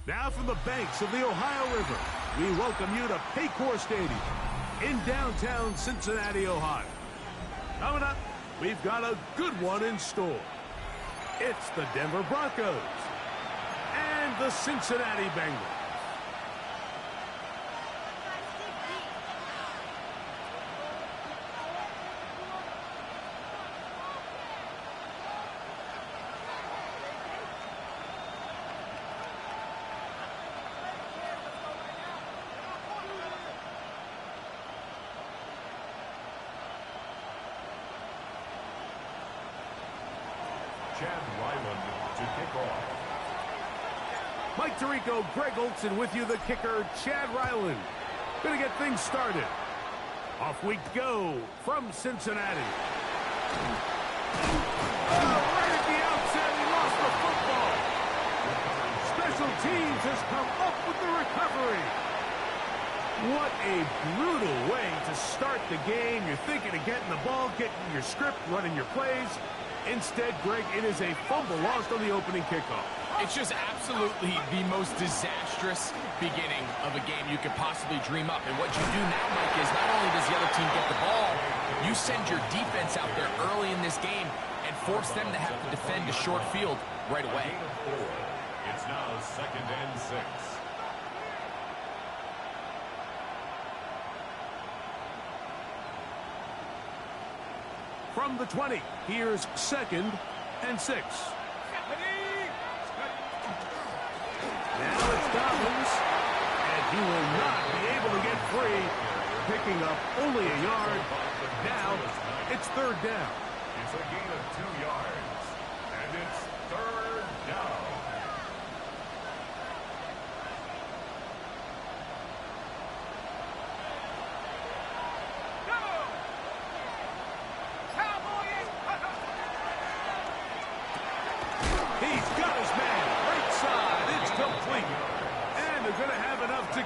Now from the banks of the Ohio River, we welcome you to Paycor Stadium in downtown Cincinnati, Ohio. Coming up, we've got a good one in store. It's the Denver Broncos and the Cincinnati Bengals. To kick off. Mike Tirico, Greg Olson with you, the kicker, Chad Ryland. Gonna get things started. Off we go from Cincinnati. Right at the outset, he lost the football. Special teams has come up with the recovery. What a brutal way to start the game. You're thinking of getting the ball, getting your script, running your plays. Instead, Greg, it is a fumble lost on the opening kickoff. It's just absolutely the most disastrous beginning of a game you could possibly dream up. And what you do now, Mike, is not only does the other team get the ball, you send your defense out there early in this game and force them to have to defend a short field right away. It's now 2nd and 6. From the 20, here's 2nd and 6. Now it's Dobbins, and he will not be able to get free, picking up only a yard. Now it's 3rd down. It's a gain of 2 yards, and it's 3rd down.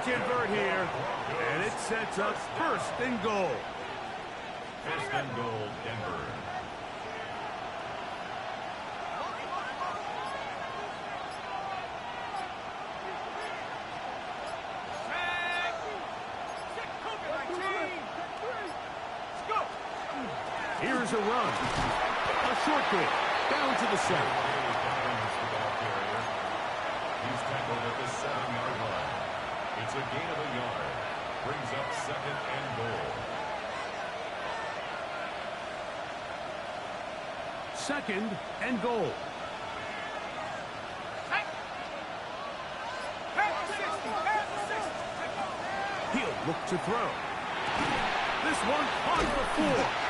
Convert here, and it sets up 1st and goal. 1st and goal, Denver. Here's a run. A short kick down to the 7. He's tackled at the 7-yard line. It's a gain of a yard. Brings up 2nd and goal. 2nd and goal. He'll look to throw. This one on the 4.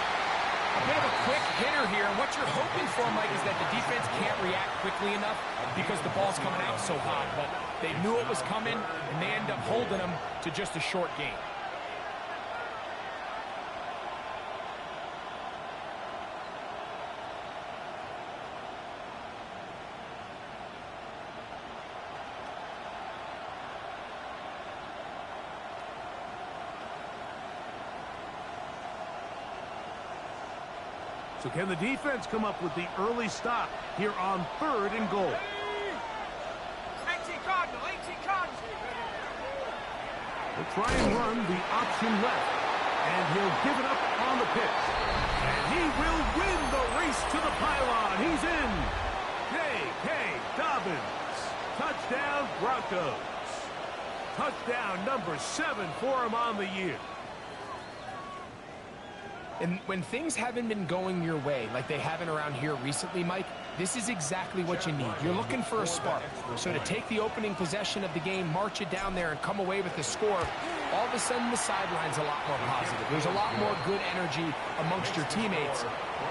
A bit of a quick hitter here, and what you're hoping for, Mike, is that the defense can't react quickly enough because the ball's coming out so hot. But they knew it was coming, and they end up holding them to just a short gain. So can the defense come up with the early stop here on 3rd and goal? 18 Cardinal, 18 Cardinal. They'll try and run the option left, and he'll give it up on the pitch. And he will win the race to the pylon. He's in. J.K. Dobbins. Touchdown, Broncos. Touchdown number 7 for him on the year. And when things haven't been going your way, like they haven't around here recently, Mike, this is exactly what you need. You're looking for a spark. So to take the opening possession of the game, march it down there, and come away with the score, all of a sudden the sideline's a lot more positive. There's a lot more good energy amongst your teammates.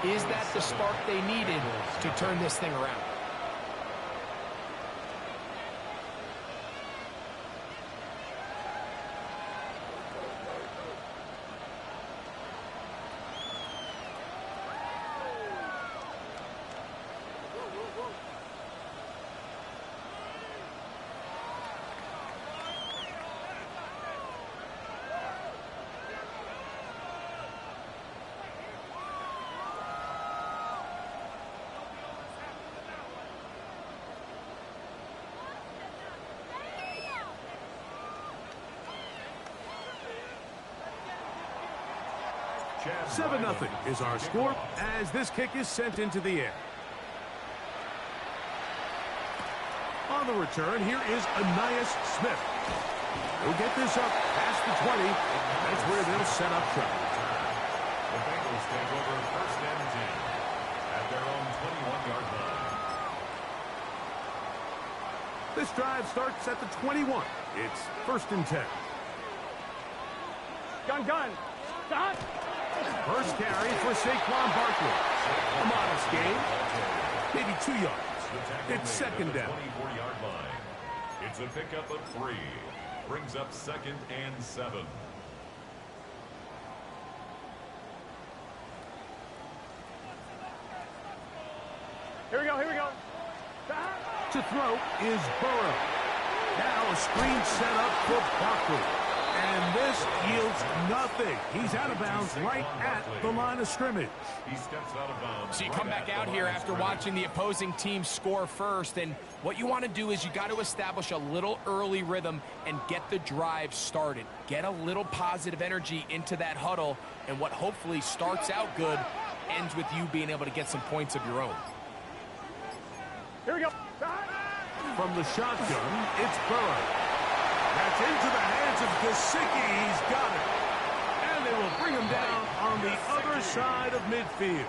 Is that the spark they needed to turn this thing around? 7-0 is our score as this kick is sent into the air. On the return, here is Anias Smith. He'll get this up past the 20. That's where they'll set up shop. The Bengals take over first and 10 at their own 21-yard line. This drive starts at the 21. It's first and 10. Gun. First carry for Saquon Barkley. A modest gain, maybe 2 yards. It's second down. 24-yard line. It's a pickup of 3. Brings up second and 7. Here we go. To throw is Burrow. Now a screen set up for Barkley. And this yields nothing. He's out of bounds right at the line of scrimmage. He steps out of bounds. So you come back out here after watching the opposing team score first, and what you want to do is you got to establish a little early rhythm and get the drive started. Get a little positive energy into that huddle, and what hopefully starts out good ends with you being able to get some points of your own. Here we go. From the shotgun, it's Burrow. That's into the hands of Gesicki. He's got it. And they will bring him down on the other side of midfield.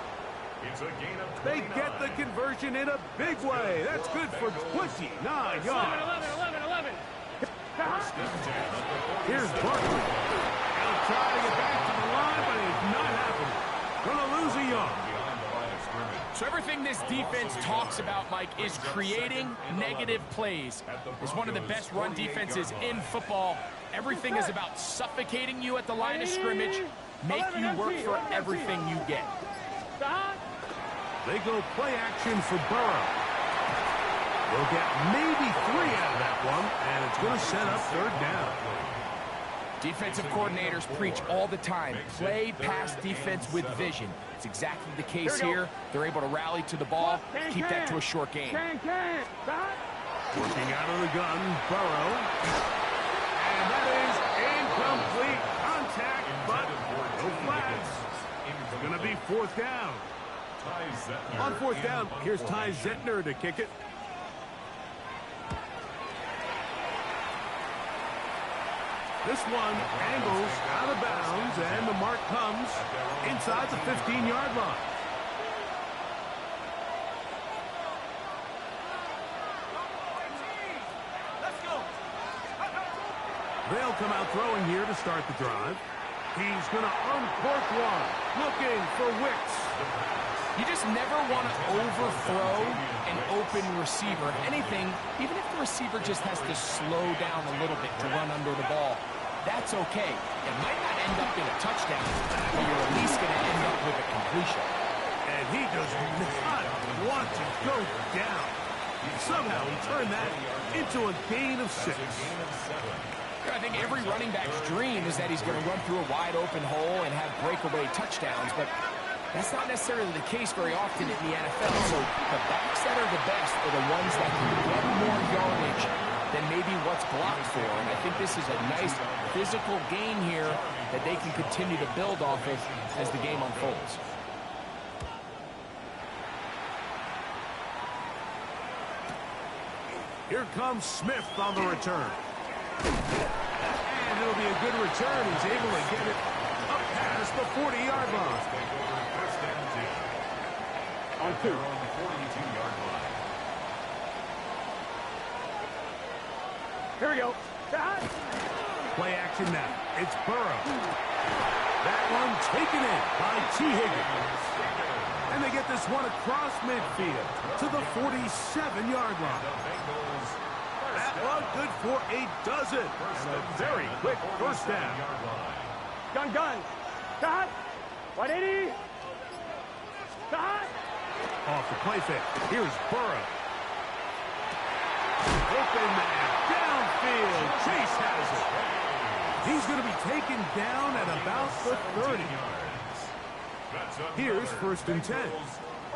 It's a gain of 29. They get the conversion in a big way. That's good for 29 yards. 11. Here's Barkley. He'll try to get back to the line, but it's not happening. Going to lose a yard. So everything this defense talks about, Mike, is creating negative plays. It's one of the best run defenses in football. Everything is about suffocating you at the line of scrimmage, make you work for everything you get. They go play action for Burrow. They'll get maybe 3 out of that one, and it's going to set up third down. Defensive coordinators preach all the time, play pass defense with vision. It's exactly the case here. They're able to rally to the ball, keep that to a short game. Working out of the gun, Burrow. And that is incomplete contact, but no flags. It's going to be fourth down. On fourth down, here's Ty Zentner to kick it. This one angles out of bounds, and the mark comes inside the 15-yard line. They'll come out throwing here to start the drive. He's going to uncork one, looking for Wicks. You just never want to overthrow an open receiver. Anything, even if the receiver just has to slow down a little bit to run under the ball, that's okay. It might not end up in a touchdown, but you're at least going to end up with a completion. And he does not want to go down. Somehow he turned that into a gain of 6. I think every running back's dream is that he's going to run through a wide open hole and have breakaway touchdowns, but that's not necessarily the case very often in the NFL. So the backs that are the best are the ones that can get more yardage than maybe what's blocked for. And I think this is a nice physical gain here that they can continue to build off of as the game unfolds. Here comes Smith on the return. And it'll be a good return. He's able to get it up past the 40-yard line. On 2. Here we go. Play action now. It's Burrow. That one taken in by T. Higgins. And they get this one across midfield to the 47-yard line. That one good for a dozen. And a very quick first down. Gun. Cut. 180. Cut. Off the play fake. Here's Burrow. Open man. Downfield. Chase has it. He's going to be taken down at about the 30. Here's first and 10.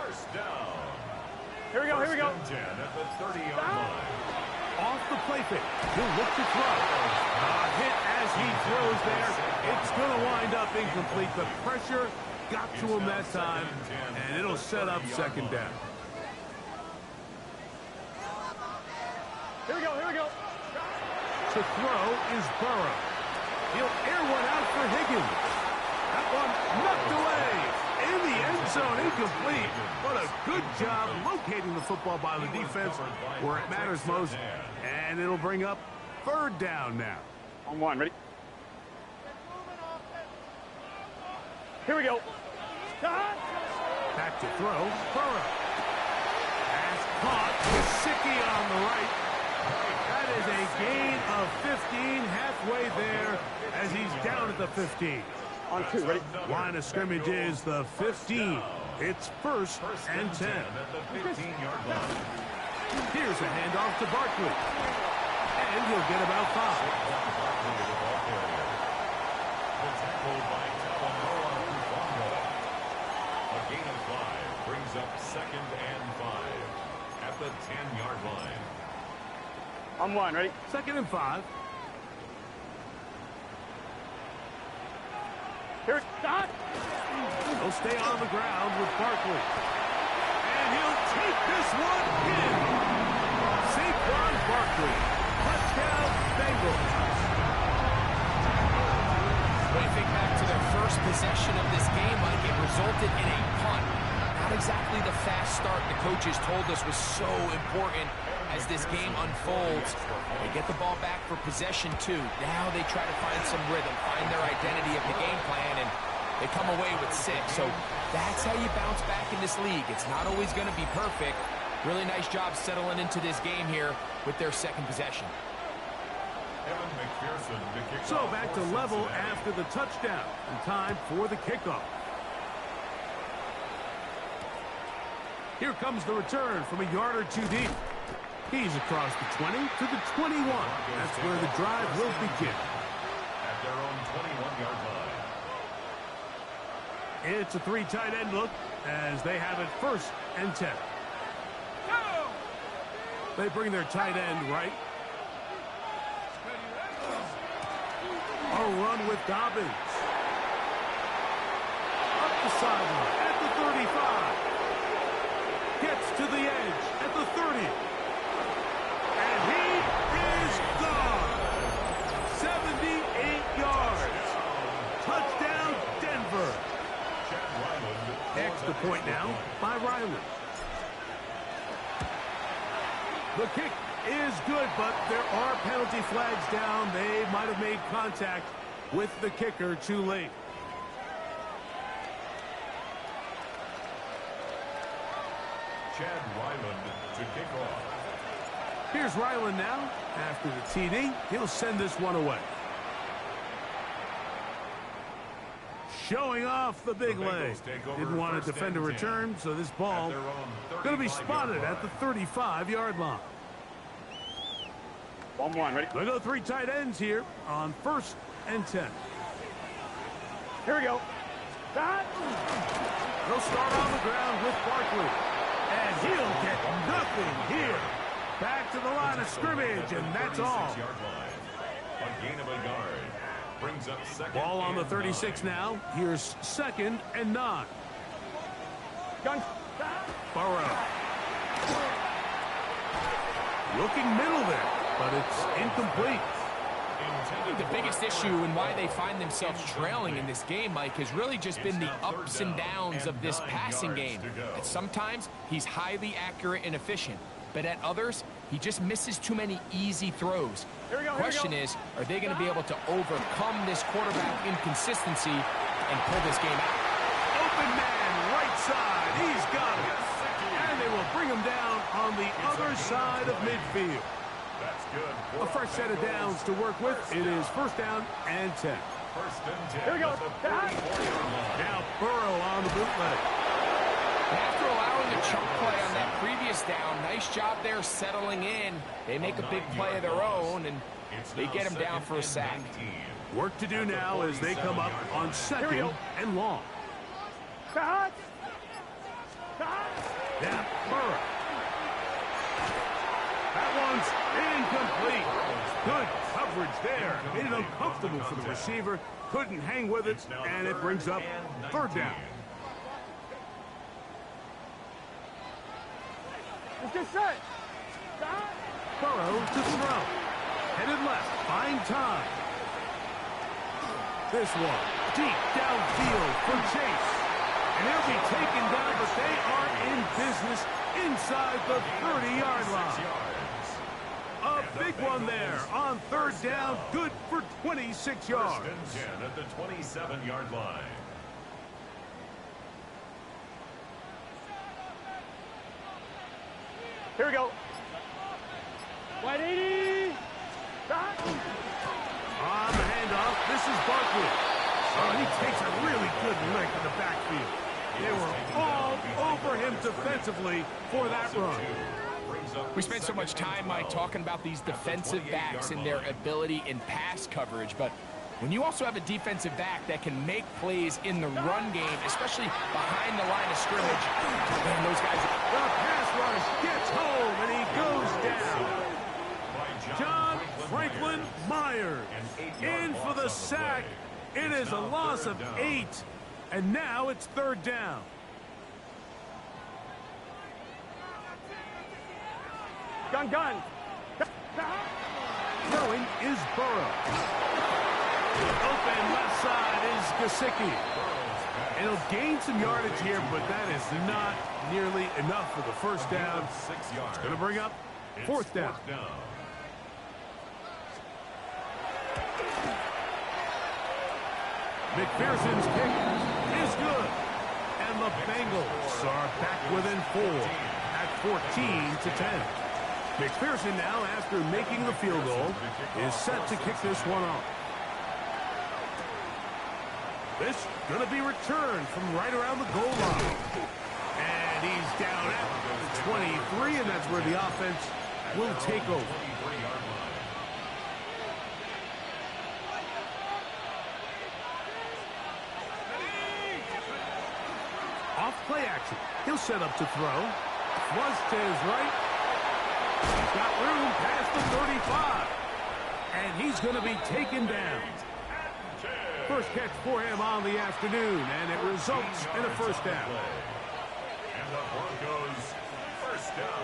First down. Here we go. First and 10 at the 30-yard line. Off the play fake. He'll look to throw. Hit as he throws there. It's going to wind up incomplete. The pressure got to him that time, and it'll set up second down. Here we go, here we go. To throw is Burrow. He'll air one out for Higgins. That one knocked away. In the end zone, incomplete. But a good job locating the football by the defense where it matters most. And it'll bring up third down now. On one, ready? Here we go. Back to throw, Burrow. Pass caught. Gesicki on the right. That is a gain of 15, halfway there as he's down at the 15. On two, ready? Line of scrimmage is the 15. It's first and 10. Here's a handoff to Barkley. And he'll get about 5. A gain of 5 brings up second and 5 at the 10-yard line. On one, ready? Second and 5. Here it's done. He'll stay on the ground with Barkley. And he'll take this one in. Saquon Barkley. Touchdown, Bengals. When you think back to their first possession of this game, Mike, it resulted in a punt. Not exactly the fast start the coaches told us was so important as this game unfolds. They get the ball back for possession two. Now they try to find some rhythm, find their identity of the game plan, and they come away with 6. So that's how you bounce back in this league. It's not always going to be perfect. Really nice job settling into this game here with their second possession. So back to level after the touchdown. And time for the kickoff. Here comes the return from a yard or two deep. He's across the 20 to the 21. That's where the drive will begin. At their own 21-yard line. It's a 3 tight end look as they have it first and 10. They bring their tight end right. A run with Dobbins. Up the sideline at the 35. Gets to the edge at the 30. And he is gone. 78 yards. Touchdown, Denver. Extra point now by Riley. The kick is good, but there are penalty flags down. They might have made contact with the kicker too late. Chad Ryland to kick off. Here's Ryland now. After the TD, he'll send this one away. Showing off the big leg. Didn't want to defend a return, so this ball going to be spotted at the 35-yard line. On one, ready? They go 3 tight ends here on first and 10. Here we go. They'll start on the ground with Barkley. And he'll get nothing here. Back to the line of scrimmage, and that's all. A gain of a yard. Brings up second. Ball on the 36 now. Here's second and 9. Gun. Burrow. Looking middle there, but it's incomplete. I think the biggest issue and why they find themselves trailing in this game, Mike, has really just been the ups and downs of this passing game. And sometimes he's highly accurate and efficient, but at others, he just misses too many easy throws. Here we go, Question is, are they going to be able to overcome this quarterback inconsistency and pull this game out? Open man, right side. He's got it. And they will bring him down on the other side of midfield. That's good. A fresh set of downs to work with. It is first down and 10. First and 10. Here we go. Now Burrow on the bootleg. After allowing a chunk play on that previous down, nice job there settling in. They make a big play of their own, and they get him down for a sack. Work to do now as they come up on second and long. Now Burrow. That one's Throws incomplete. Good coverage there. Made it uncomfortable for the receiver. Couldn't hang with it, and it brings up third down. Let's get set. Burrow to throw. Headed left. Fine time. This one deep downfield for Chase. And he'll be taken down, but they are in business inside the 30-yard line. A big one there on third down. Good for 26 yards. First and 10 at the 27-yard line. Here we go. 180. On the handoff, this is Barkley. Oh, he takes a really good lick in the backfield. They were all over him defensively for that run. We spent so much time, Mike, talking about these defensive backs and their ability in pass coverage, but when you also have a defensive back that can make plays in the run game, especially behind the line of scrimmage, man, those guys... The pass rush gets home, and he goes down. John Franklin Myers in for the sack. It is a loss of 8, and now it's third down. Gun. Throwing is Burrow. Open left side is Gesicki. It'll gain some yardage here, but that is not nearly enough for the first down. 6 yards. It's going to bring up fourth down. McPherson's kick is good. And the Bengals are back within 4 at 14-10. McPherson now, after making the field goal, is set to kick this one off. This going to be returned from right around the goal line. And he's down at the 23, and that's where the offense will take over. Off play action. He'll set up to throw. Flush to his right. He's got room past the 35. And he's going to be taken down. First catch for him on the afternoon, and it results in a first down. And the Broncos first down.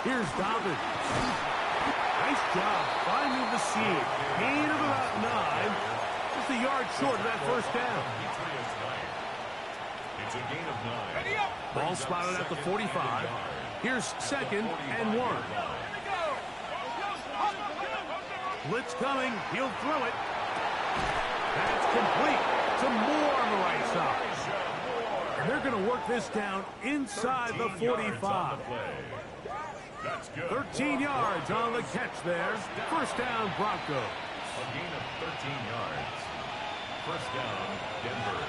Here's Dobbins. Nice job finding the seam. Gain of about 9. Just a yard short of that first down. It's a gain of 9. Ball spotted at the 45. Here's second and 1. Blitz coming. He'll throw it. That's complete to Moore on the right side. And they're going to work this down inside the 45. 13 yards on the catch there. First down, Broncos. A gain of 13 yards. First down, Denver.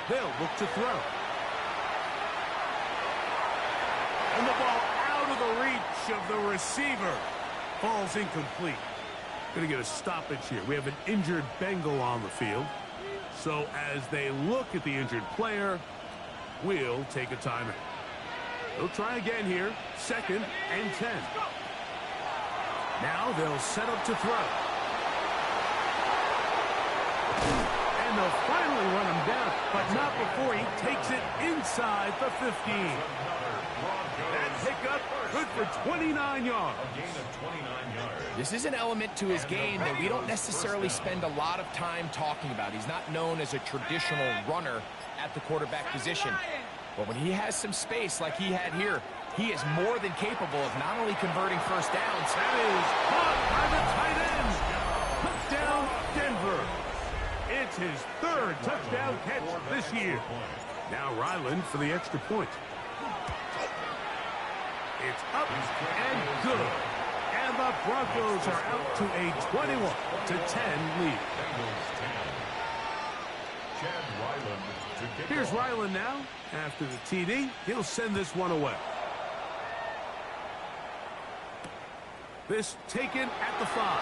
They'll look to throw. And the ball out of the reach of the receiver. Ball's incomplete. Going to get a stoppage here. We have an injured Bengal on the field. So as they look at the injured player, we'll take a timeout. They'll try again here. Second and 10. Now they'll set up to throw. And they'll finally run him down, but not before he takes it inside the 15. That pickup good for 29 yards. A gain of 29 yards. This is an element to his game that we don't necessarily spend a lot of time talking about. He's not known as a traditional runner at the quarterback position. But when he has some space like he had here, he is more than capable of not only converting first downs. That is caught by the tight end. Touchdown, Denver. It's his third touchdown catch this year. Now Ryland for the extra point. It's up and good. And the Broncos are out to a 21-10 lead. Here's Ryland now. After the TD, he'll send this one away. This taken at the 5.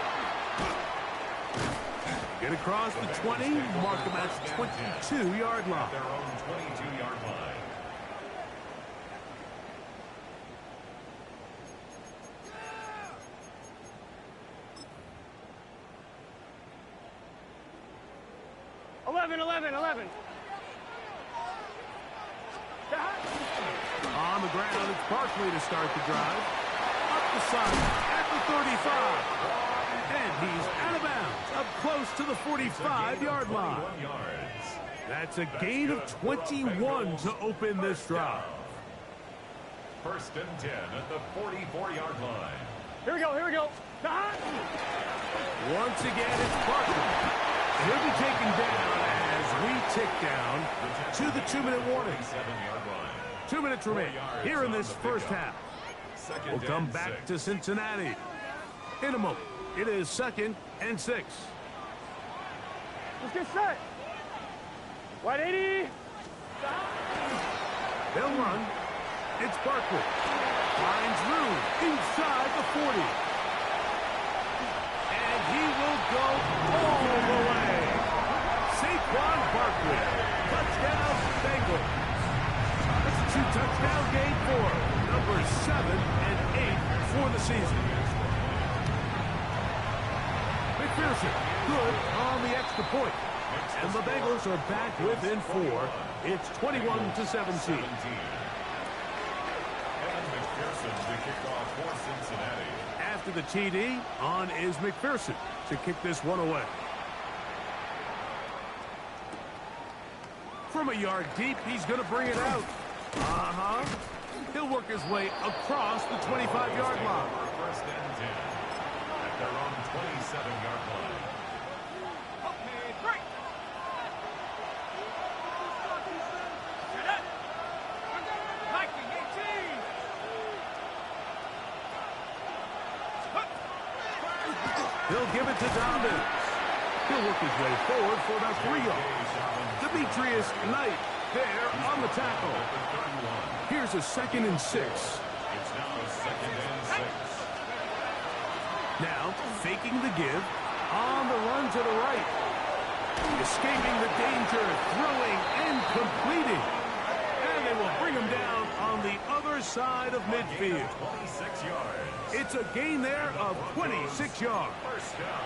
Get across the 20, mark him at the 22-yard line. Their own 22-yard line. 11, 11, 11. On the ground, it's Barkley to start the drive. Up the side at the 35. And he's out of bounds, up close to the 45-yard line. That's a gain of 21 to open this drive. First and 10 at the 44-yard line. Here we go, here we go. Once again, it's Barkley. He'll be taken down as we tick down to the 2-minute warning. 2 minutes remain here in this first half. We'll come back to Cincinnati in a moment. It is 2nd and 6. Let's get set. Wide 80. They'll run. It's Barkley. Finds room inside the 40. And he will go all the way. Saquon Barkley. Touchdown, Bengals. That's a 2-touchdown game for number 7 and 8 for the season. McPherson, good on the extra point. And the Bengals are back within 4. It's 21-17. After the TD, on is McPherson to kick this one away. From a yard deep, he's going to bring it out. He'll work his way across the 25-yard line. First and 10 at their own 27-yard line. He'll give it to Dobbins. He'll work his way forward for about 3 yards. Demetrius Knight there on the tackle. Here's a 2nd and 6. It's now 2nd and 6. Now, faking the give, on the run to the right. Escaping the danger, throwing and completing. And they will bring him down on the other side of midfield. 26 yards. It's a gain there of 26 yards. First down.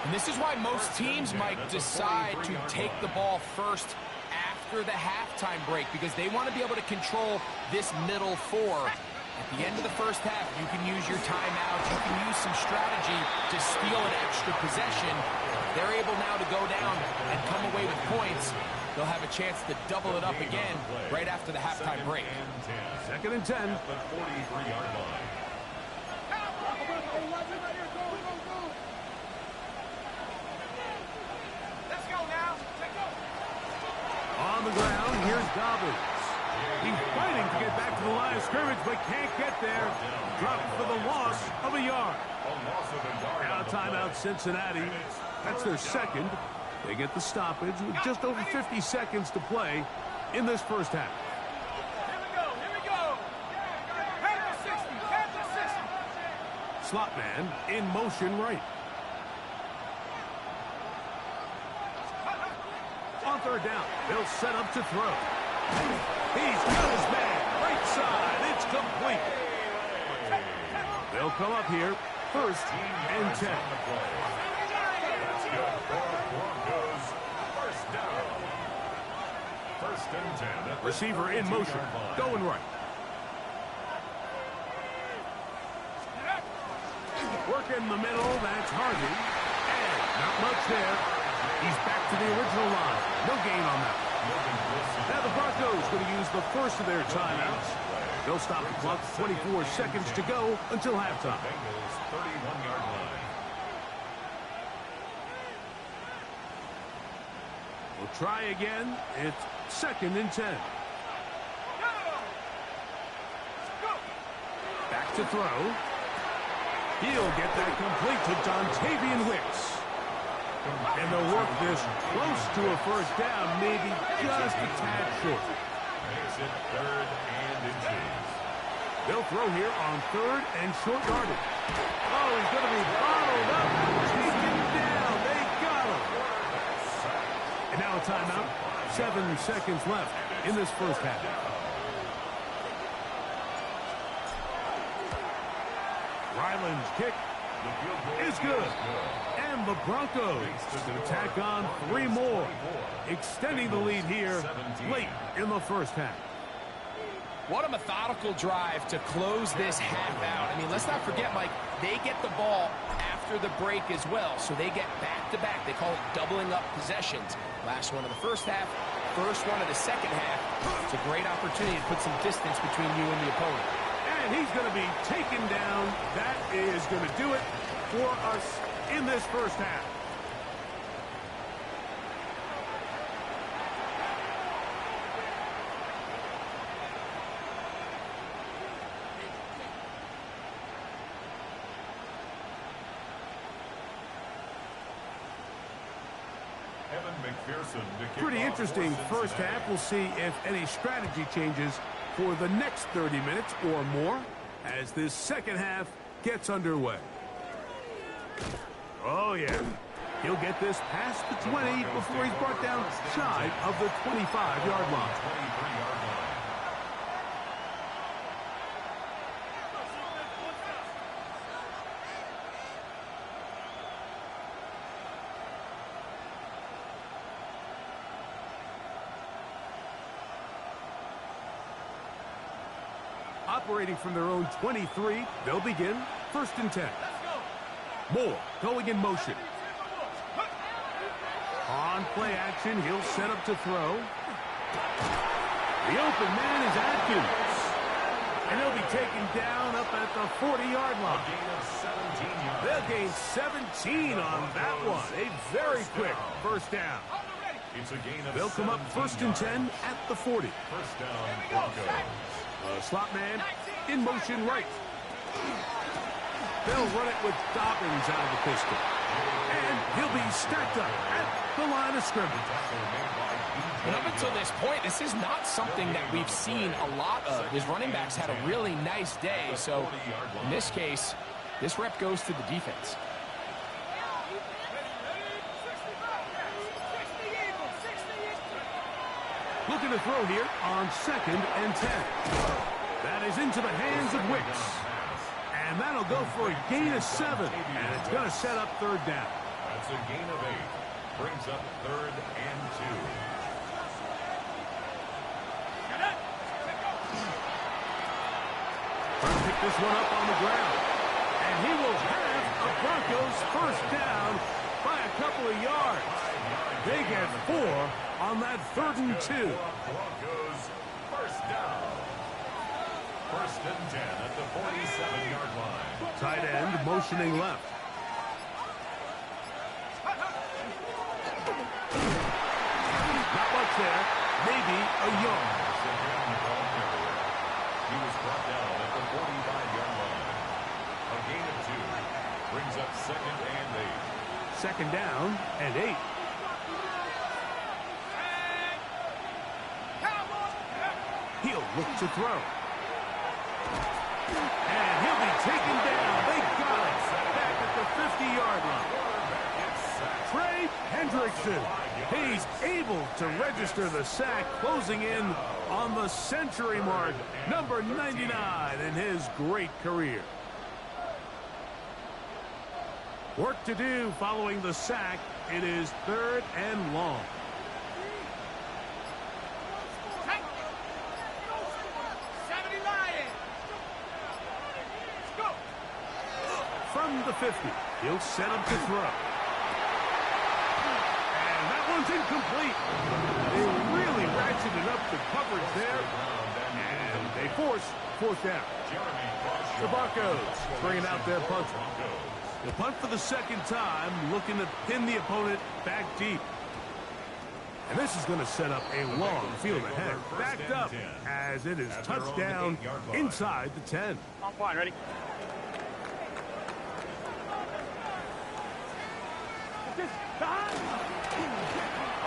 And this is why most teams might decide to take the ball first after the halftime break, because they want to be able to control this middle 4. At the end of the first half, you can use your timeout. You can use some strategy to steal an extra possession. They're able now to go down and come away with points. They'll have a chance to double it up again right after the halftime break. 2nd and 10. At the 43-yard line. On the ground, here's Dobbins. He's fighting to get back to the line of scrimmage, but can't get there. Dropped for the loss of a yard. Now timeout Cincinnati. That's their 2nd. They get the stoppage with just over 50 seconds to play in this first half. Here we go. Head to 60. Slot man in motion right. On 3rd down, they'll set up to throw. He's got his man. Right side. It's complete. They'll come up here. 1st and 10. That's good for Broncos. First down. 1st and 10. At the Receiver in motion. 32-yard line. Going right. Work in the middle. That's Harvey. And not much there. He's back to the original line. No gain on that. Now the Broncos going to use the first of their timeouts. They'll stop the clock. 24 seconds to go until halftime. Bengals 31-yard line. We'll try again. It's 2nd and 10. Back to throw. He'll get that complete to Dontavian Wicks. And they'll work this close to a first down, maybe just a tad short. Makes it 3rd and inches. They'll throw here on 3rd and short yardage. Oh, he's going to be bottled up. Taken down. They got him. And now a timeout. 7 seconds left in this first half. Ryland's kick is good. And And the Broncos going to tack on 3 more, extending the lead here late in the first half. What a methodical drive to close this half out. I mean, let's not forget, Mike, they get the ball after the break as well, so they get back-to-back. They call it doubling up possessions. Last one of the first half, first one of the second half. It's a great opportunity to put some distance between you and the opponent. And he's going to be taken down. That is going to do it for us in this first half. Pretty interesting first half. We'll see if any strategy changes for the next 30 minutes or more as this second half gets underway. Oh, yeah. He'll get this past the 20 before he's brought down shy of the 25-yard line. Operating from their own 23, they'll begin 1st and 10. Moore going in motion. On play action, he'll set up to throw. The open man is Atkins. And he'll be taken down up at the 40-yard line. They'll gain 17 on that one. A very quick first down. They'll come up 1st and 10 at the 40. First down, Broncos. Slot man in motion right. They'll run it with Dobbins out of the pistol. And he'll be stacked up at the line of scrimmage. And up until this point, this is not something that we've seen a lot of. His running backs had a really nice day. So in this case, this rep goes to the defense. Looking to throw here on 2nd and 10. That is into the hands of Wicks. And that'll go for a gain of 7. And it's going to set up 3rd down. That's a gain of 8. Brings up 3rd and 2. Trying to pick this one up on the ground. And he will have a Broncos first down by a couple of yards. They get 4 on that 3rd and 2. Broncos first down. 1st and 10 at the 47-yard line. Tight end motioning left. Not much there. Maybe a yard. He was brought down at the 45-yard line. A gain of 2. Brings up 2nd and 8. 2nd down and 8. He'll look to throw. And he'll be taken down. They got it. Back at the 50-yard line. Trey Hendrickson. He's able to register the sack, closing in on the century mark. Number 99 in his great career. Work to do following the sack. It is 3rd and long. From the 50, he'll set up to throw. And that one's incomplete. They really ratcheted up the coverage there. And they force 4th down. The Broncos bringing out their punter. They'll punt for the 2nd time, looking to pin the opponent back deep. And this is going to set up a long field ahead. Backed up as it is touchdown inside the 10. I'm fine, ready?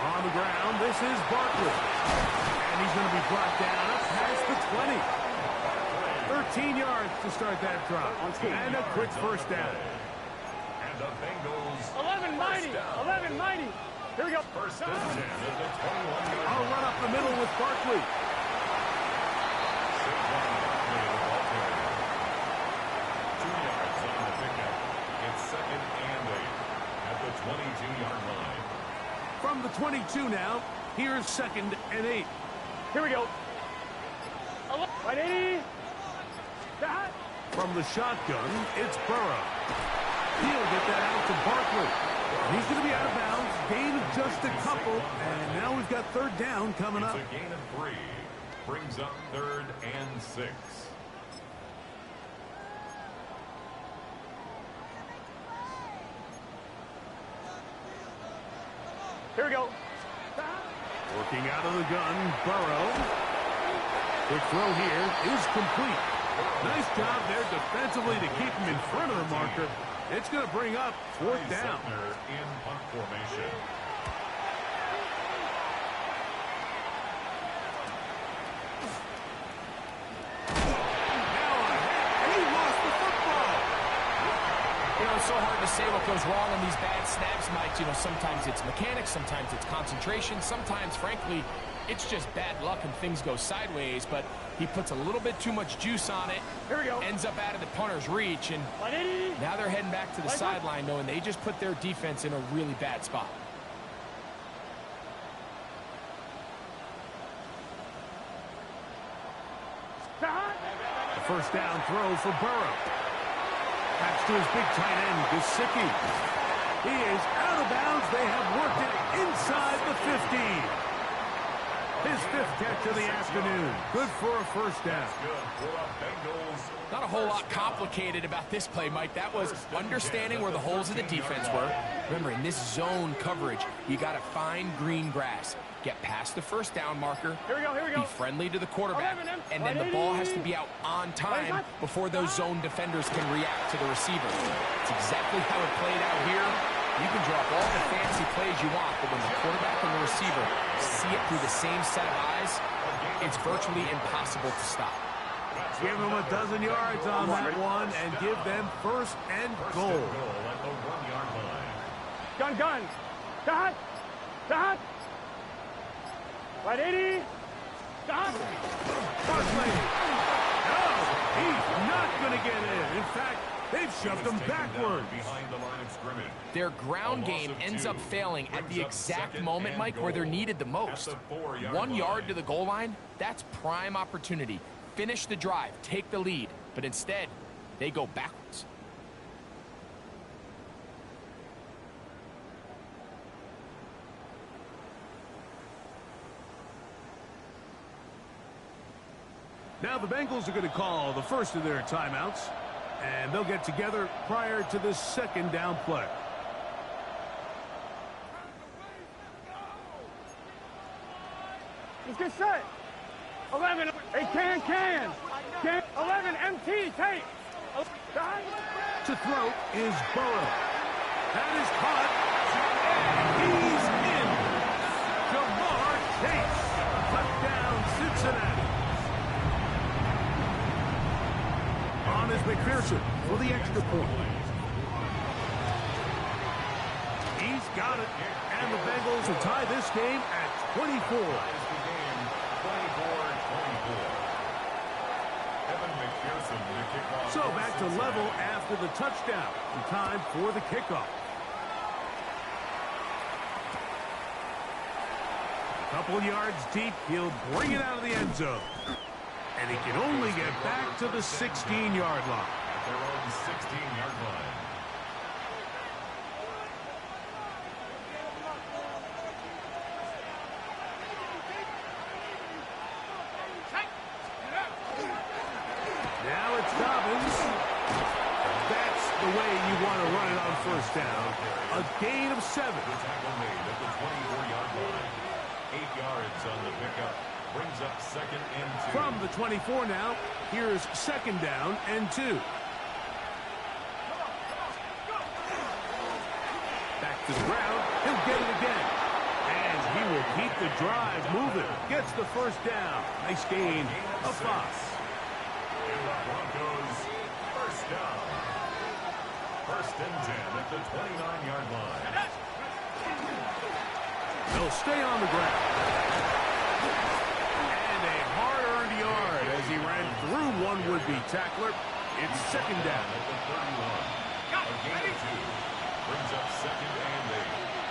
On the ground, this is Barkley. And he's going to be brought down up past the 20. 13 yards to start that drop. And a quick first down. And the Bengals 11 mighty. 11 mighty. Here we go. First and 10 at the 21-yard line. I'll run up the middle with Barkley. From the 22 now, here's 2nd and 8. Here we go. Right 80. From the shotgun, it's Burrow. He'll get that out to Barkley. He's going to be out of bounds. Gain of just a couple. And now we've got 3rd down coming up. It's a gain of 3. Brings up 3rd and 6. Here we go. Working out of the gun, Burrow. Quick throw here is complete. Nice job there defensively to keep him in front of the marker. It's going to bring up 4th down. In punt formation. Now ahead, and he lost the football. You know, it's so hard to say what goes wrong on these bad snaps, Mike. You know, sometimes it's mechanics, sometimes it's concentration, sometimes, frankly, it's just bad luck and things go sideways, but he puts a little bit too much juice on it. Here we go. Ends up out of the punter's reach, and now they're heading back to the sideline knowing they just put their defense in a really bad spot. The first down throw for Burrow. Pass to his big tight end, Gesicki. He is out of bounds. They have worked it inside the 15. His 5th catch of the afternoon. Good for a first down. Not a whole lot complicated about this play, Mike. That was understanding where the holes of the defense were. Remember, in this zone coverage, you got to find green grass. Get past the first down marker. Here we go, here we go. Be friendly to the quarterback. And then the ball has to be out on time before those zone defenders can react to the receiver. It's exactly how it played out here. You can drop all the fancy plays you want, but when the quarterback and the receiver see it through the same set of eyes, it's virtually impossible to stop. Give them a dozen yards on that one and give them 1st and goal. At the 1-yard line. Gun. Dot. Right 80. Dot. Barkley. No, he's not going to get in. In fact, they've shoved him backwards. Behind the line of scrimmage. Their ground game ends up failing at the exact moment, Mike, where they're needed the most. 1 yard to the goal line, that's prime opportunity. Finish the drive, take the lead, but instead, they go backwards. Now the Bengals are going to call the first of their timeouts, and they'll get together prior to the 2nd down play. Let's get set. 11. Hey, can. 11, MT, take. To throw is Burrow. That is caught, and he's in. Jamar Chase. Touchdown, Cincinnati. On is McPherson for the extra point. He's got it, and the Bengals will tie this game at 24. So back to level after the touchdown. And time for the kickoff. A couple yards deep, he'll bring it out of the end zone. And he can only get back to the 16-yard line. At their own 16-yard line. Now it's Dobbins. That's the way you want to run it on first down. A gain of 7. The tackle made at the 24-yard line. 8 yards on the pickup. Brings up 2nd and 2. From the 24 now, here's 2nd down and 2. Back to the ground. He'll get it again. And he will keep the drive moving. Gets the first down. Nice gain of 5. And the Broncos first down. 1st and 10 at the 29-yard line. They'll stay on the ground. And a hard-earned yard as he ran through one would-be tackler. It's 2nd down. At the 31. A gain of 2. Brings up 2nd and 8.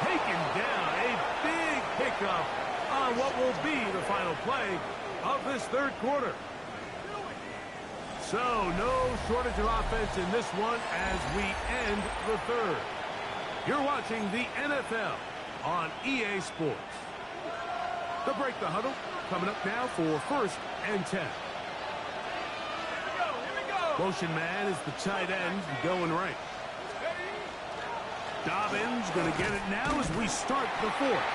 taken down. A big pickup on what will be the final play of this third quarter. So, no shortage of offense in this one as we end the third. You're watching the NFL on EA Sports. The break the huddle coming up now for 1st and 10. Motion man is the tight end going right. Dobbins going to get it now as we start the fourth.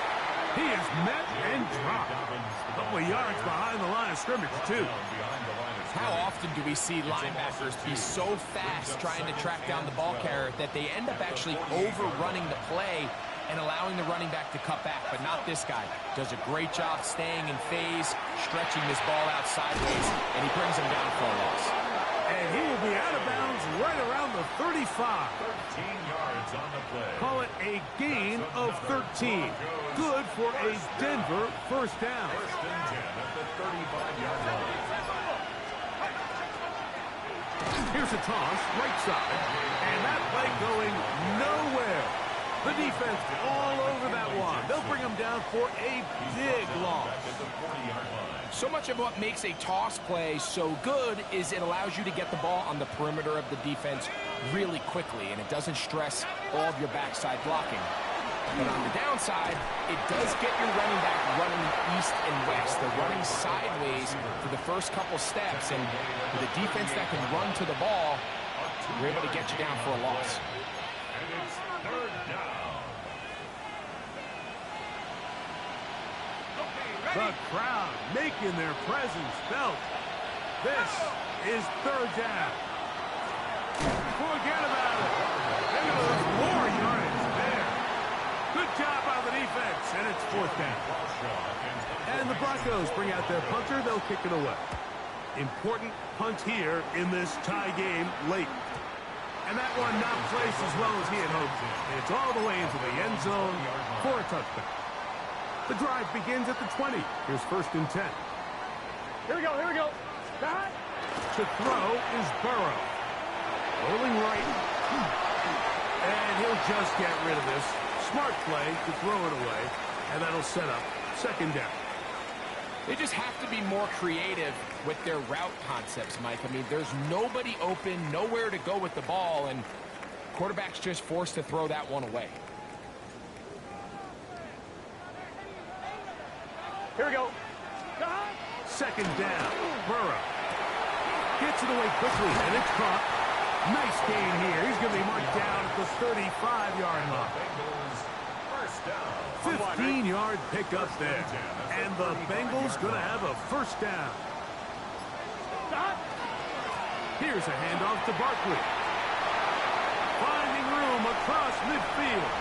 He is met and dropped. A couple of yards behind the line of scrimmage, too. How often do we see linebackers be so fast trying to track down the ball carrier that they end up actually overrunning the play and allowing the running back to cut back? But not this guy. Does a great job staying in phase, stretching this ball out sideways, and he brings him down for a loss. And he will be out of bounds right around the 35. 13 yards on the play. Call it a gain of 13. Good for a Denver first down. 1st and 10 at the 35-yard line. Here's a toss, right side, and that play going nowhere. The defense all over that one. They'll bring him down for a big loss. At the 40-yard line. So much of what makes a toss play so good is it allows you to get the ball on the perimeter of the defense really quickly, and it doesn't stress all of your backside blocking. But on the downside, it does get your running back running east and west. They're running sideways for the first couple steps, and with a defense that can run to the ball, we're able to get you down for a loss. And it's 3rd down. The crowd making their presence felt. This is 3rd down. Forget about it. There goes more yardage there. Good job by the defense, and it's 4th down. And the Broncos bring out their punter. They'll kick it away. Important punt here in this tie game late. And that one not placed as well as he had hoped. It's all the way into the end zone for a touchdown. The drive begins at the 20. Here's 1st and 10. Here we go, here we go. Got To throw is Burrow. Rolling right. And he'll just get rid of this. Smart play to throw it away. And that'll set up 2nd down. They just have to be more creative with their route concepts, Mike. I mean, there's nobody open, nowhere to go with the ball, and quarterback's just forced to throw that one away. Here we go. 2nd down. Burrow gets it away quickly, and it's caught. Nice gain here. He's going to be marked down at the 35-yard line. Bengals first down. 15-yard pickup there. And the Bengals going to have a 1st down. Here's a handoff to Barkley. Finding room across midfield.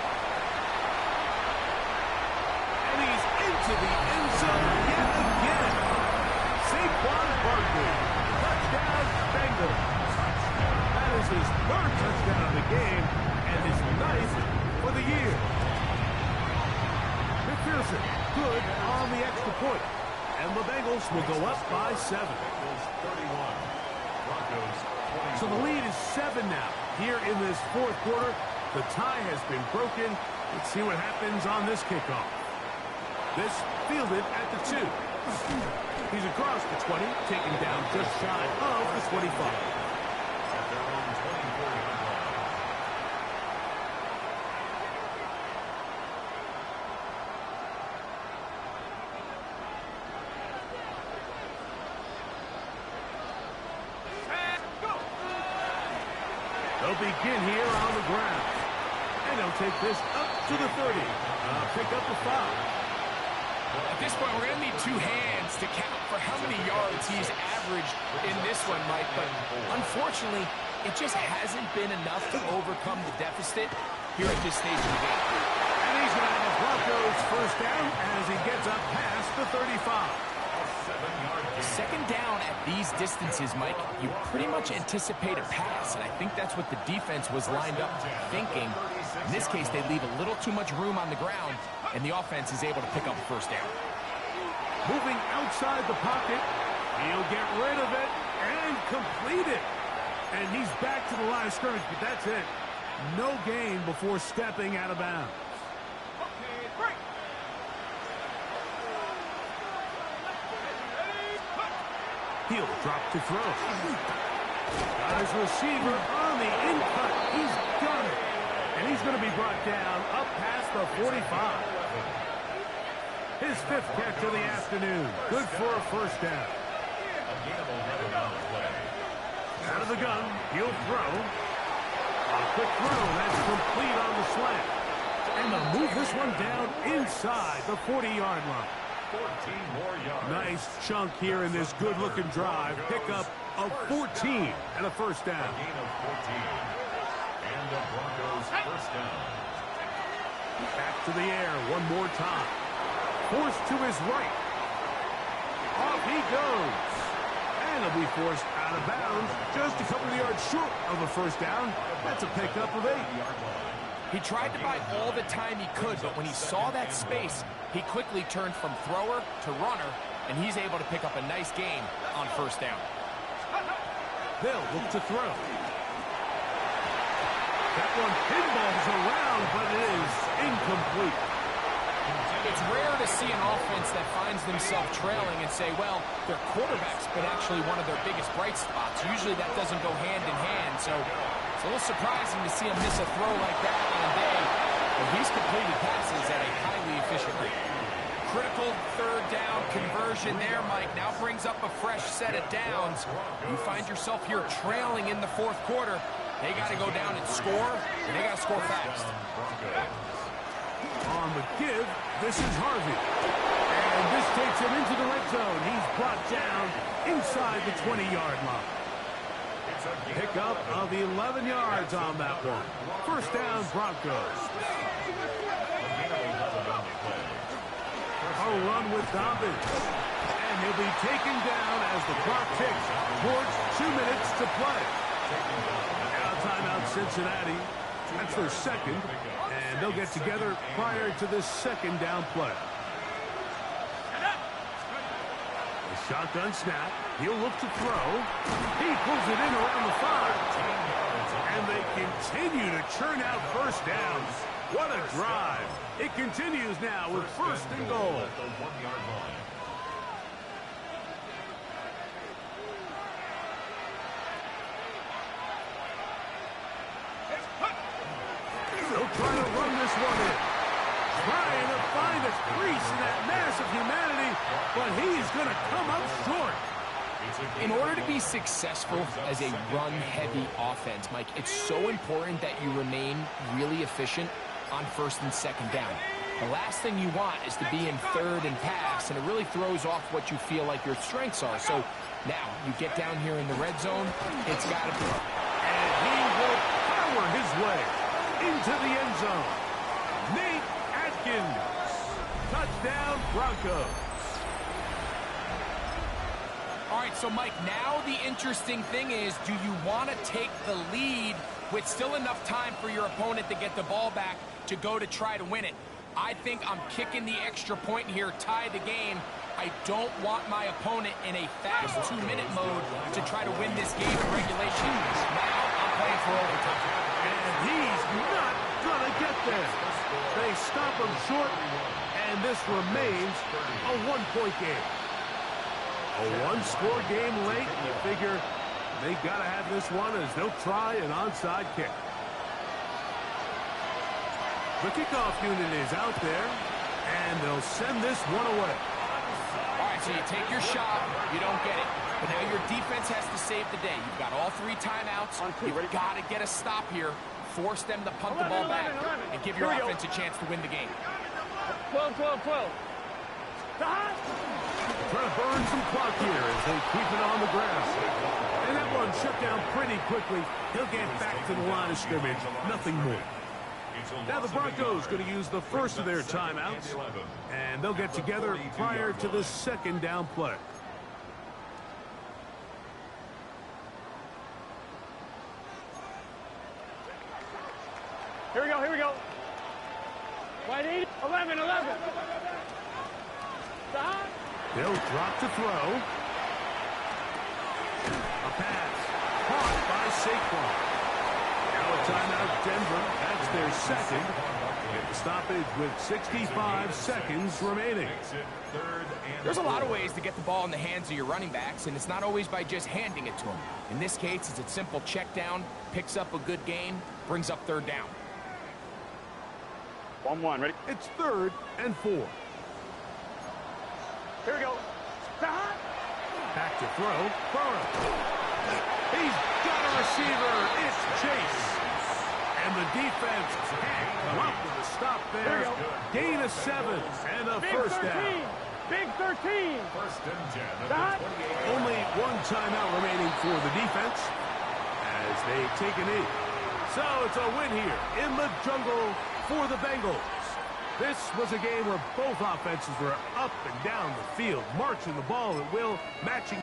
And he's into the end zone yet again. Saquon Barkley. Touchdown, Bengals. That is his 3rd touchdown of the game and his 9th for the year. McPherson, good on the extra point. And the Bengals will go up by 7. Bengals 31. Broncos 20. So the lead is 7 now. Here in this 4th quarter, the tie has been broken. Let's see what happens on this kickoff. This fielded at the 2. He's across the 20, taken down just shy of the 25. At their own 24-yard line. They'll begin here on the ground. And they'll take this up to the 30. Pick up the foul. At this point, we're going to need 2 hands to count for how many yards he's averaged in this one, Mike. But unfortunately, it just hasn't been enough to overcome the deficit here at this stage of the game. And he's going to have the Broncos first down as he gets up past the 35. 7-yard gain. 2nd down at these distances, Mike, you pretty much anticipate a pass, and I think that's what the defense was lined up thinking. In this case, they leave a little too much room on the ground, and the offense is able to pick up a 1st down. Moving outside the pocket, he'll get rid of it and complete it. And he's back to the line of scrimmage, but that's it. No gain before stepping out of bounds. He'll drop to throw. Got his receiver on the in-cut. He's got it. And he's going to be brought down up past the 45. His 5th catch of the afternoon. Good for a first down. Out of the gun. He'll throw. A quick throw. That's complete on the slant. And they'll move this one down inside the 40-yard line. 14 more yards. Nice chunk here in this good-looking drive. Pickup of 14 and a first down. A gain of 14. And the Broncos first down. Back to the air one more time. Forced to his right. Off he goes. And he'll be forced out of bounds. Just a couple of yards short of a first down. That's a pickup of 8. He tried to buy all the time he could, but when he saw that space, he quickly turned from thrower to runner, and he's able to pick up a nice gain on first down. They'll look to throw. That one pinballs around, but it is incomplete. It's rare to see an offense that finds themselves trailing and say, well, their quarterback's been actually one of their biggest bright spots. Usually that doesn't go hand in hand, so it's a little surprising to see him miss a throw like that on a day where he's completed passes at a highly efficient rate. Critical third down conversion there, Mike. Now brings up a fresh set of downs. You find yourself here trailing in the 4th quarter. They got to go down and score, and they got to score fast. On the give, this is Harvey. And this takes him into the red zone. He's brought down inside the 20-yard line. Pickup of 11 yards on that one. First down, Broncos. A run with Dobbins. And he'll be taken down as the clock ticks towards 2 minutes to play. Now timeout Cincinnati. That's their 2nd. And they'll get together prior to this 2nd down play. A shotgun snap. He'll look to throw. He pulls it in around the 5. And they continue to churn out first downs. What a drive. It continues now with 1st and goal. At the 1-yard line. They'll try to run this one in. Trying to find a crease in that mass of humanity, but he's going to come up short. In order to be successful as a run-heavy offense, Mike, it's so important that you remain really efficient on 1st and 2nd down. The last thing you want is to be in 3rd and pass, and it really throws off what you feel like your strengths are. So now you get down here in the red zone, it's got to be. And he will power his way into the end zone. Nate Atkins. Touchdown, Broncos. All right, so Mike, now the interesting thing is, do you want to take the lead with still enough time for your opponent to get the ball back to go to try to win it? I think I'm kicking the extra point here, tie the game. I don't want my opponent in a fast 2-minute mode to try to win this game in regulation. Now I'm playing for overtime. And he's not going to get there. They stop him short, and this remains a 1-point game. A 1-score game late, and you figure they got to have this one as they'll try an onside kick. The kickoff unit is out there, and they'll send this one away. All right, so you take your shot, you don't get it. But now your defense has to save the day. You've got all 3 timeouts. You've got to get a stop here, force them to punt the ball back, and give your offense a chance to win the game. 12, 12, 12. Trying to burn some clock here as they keep it on the ground. And that one shut down pretty quickly. He'll get back to the line of scrimmage. Nothing more. Now the Broncos going to use the first of their timeouts. And they'll get together prior to the 2nd down play. Here we go, here we go. Wide 8, 11, 11. Stop. They'll drop to throw. A pass. Caught by Saquon. Now a timeout, Denver. That's their 2nd. Get the stoppage with 65 seconds remaining. There's a lot of ways to get the ball in the hands of your running backs, and it's not always by just handing it to them. In this case, it's a simple check down, picks up a good gain, brings up third down. 1-1, ready? It's 3rd and 4. Here we go. Stop. Back to throw. Burrow. He's got a receiver. It's Chase. And the defense can't come up with a stop there. Gain of 7 and a Big first 13. down. Big 13. First and 10 at Stop. the 28. Only one timeout remaining for the defense as they take a knee. So it's a win here in the jungle for the Bengals. This was a game where both offenses were up and down the field, marching the ball at will, matching